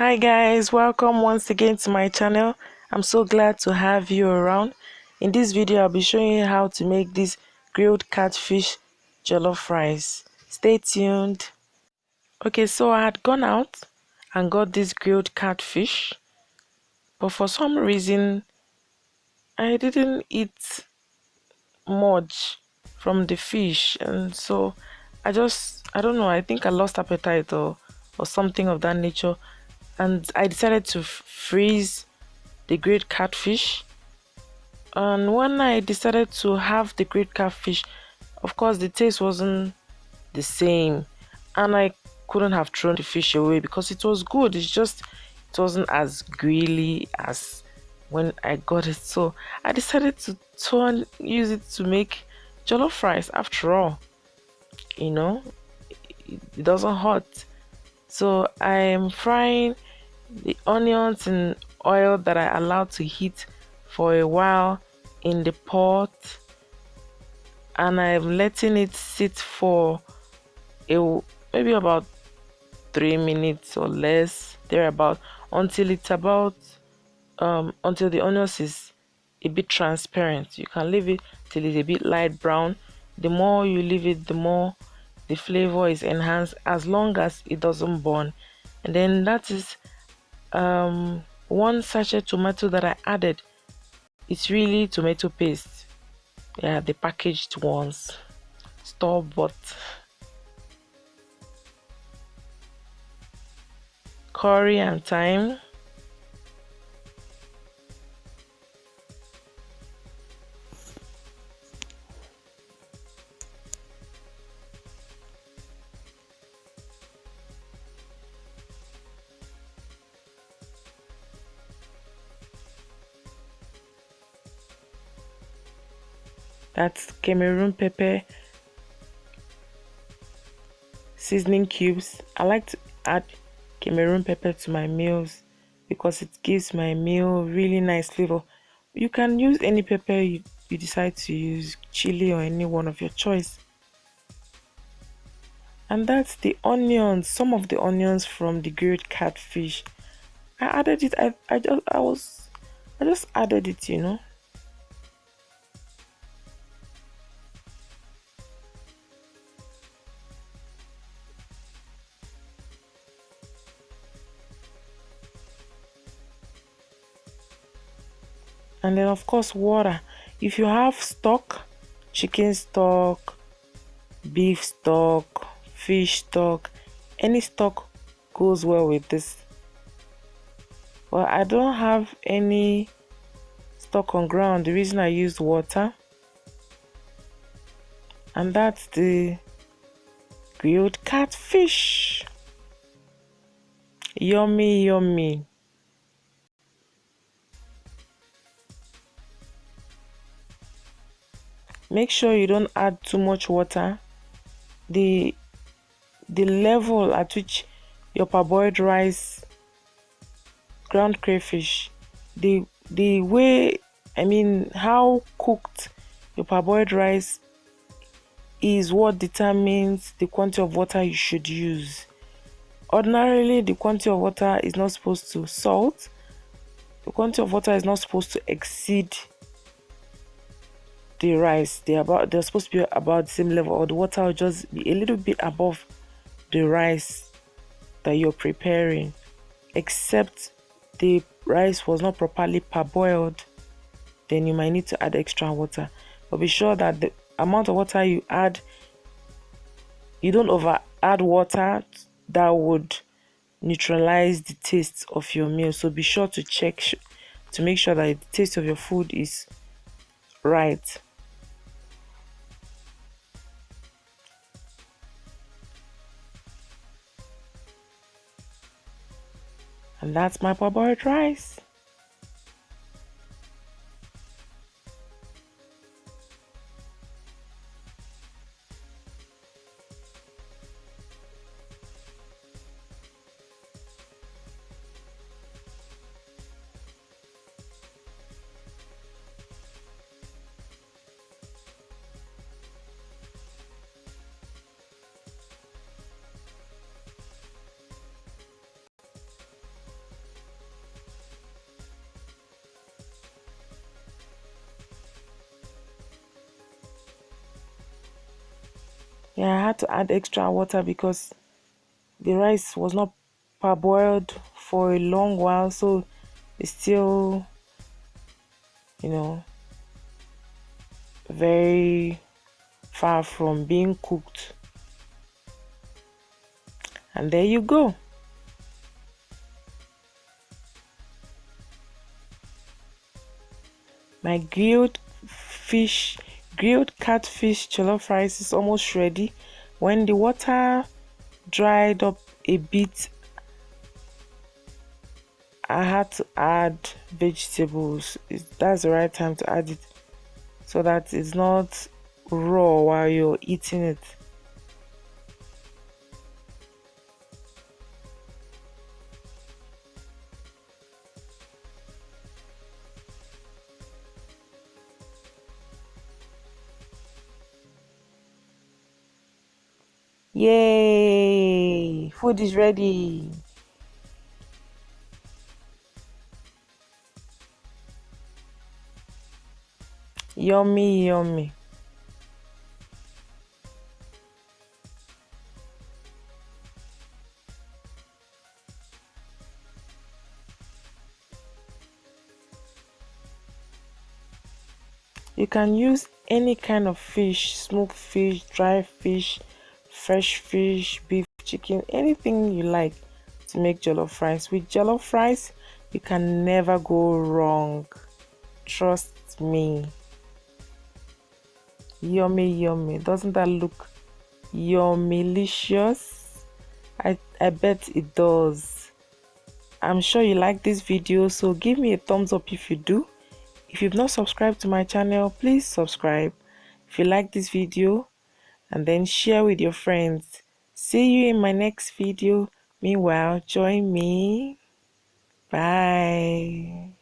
Hi guys, welcome once again to my channel. I'm so glad to have you around. In this video I'll be showing you how to make this grilled catfish jollof rice. Stay tuned. Okay, so I had gone out and got this grilled catfish, but for some reason I didn't eat much from the fish, and so I don't know, I think I lost appetite or something of that nature, and I decided to freeze the grilled catfish. And when I decided to have the grilled catfish, of course the taste wasn't the same, and I couldn't have thrown the fish away because it was good. It's just it wasn't as grilly as when I got it. So I decided to use it to make jollof rice. After all, you know, it doesn't hurt. So I am frying the onions in oil that I allowed to heat for a while in the pot, and I'm letting it sit for maybe about 3 minutes or less, thereabout, until it's about until the onions is a bit transparent. You can leave it till it's a bit light brown. The more you leave it, the more the flavor is enhanced, as long as it doesn't burn. And then that is one sachet tomato that I added. It's really tomato paste, yeah, the packaged ones, store bought. Curry and thyme, that's Cameroon pepper, seasoning cubes. I like to add Cameroon pepper to my meals because it gives my meal really nice flavor. You can use any pepper you decide to use, chili or any one of your choice. And that's the onions, some of the onions from the grilled catfish. I added it. I just added it. And then of course water. If you have stock, chicken stock, beef stock, fish stock, any stock goes well with this. Well, I don't have any stock on ground. The reason I used water. And that's the grilled catfish. Yummy, yummy. Make sure you don't add too much water. The level at which your parboiled rice, ground crayfish, the way, I mean how cooked your parboiled rice is what determines the quantity of water you should use. Ordinarily, the quantity of water is not supposed to salt. The quantity of water is not supposed to exceed the rice. They're supposed to be about the same level, or the water will just be a little bit above the rice that you're preparing, except the rice was not properly parboiled. Then you might need to add extra water, but be sure that the amount of water you add, you don't over add water that would neutralize the taste of your meal. So be sure to check to make sure that the taste of your food is right. And that's my parboiled rice. Yeah, I had to add extra water because the rice was not parboiled for a long while, so it's still, you know, very far from being cooked. And there you go. My grilled catfish jollof rice is almost ready. When the water dried up a bit, I had to add vegetables. That's the right time to add it so that it's not raw while you're eating it. Yay! Food is ready. Yummy, yummy. You can use any kind of fish, smoked fish, dry fish, fresh fish, beef, chicken, anything you like to make jollof rice. With jollof rice, you can never go wrong. Trust me. Yummy, yummy. Doesn't that look yummy-licious? I bet it does. I'm sure you like this video, so give me a thumbs up if you do. If you've not subscribed to my channel, please subscribe. If you like this video, and then share with your friends. See you in my next video. Meanwhile, join me. Bye.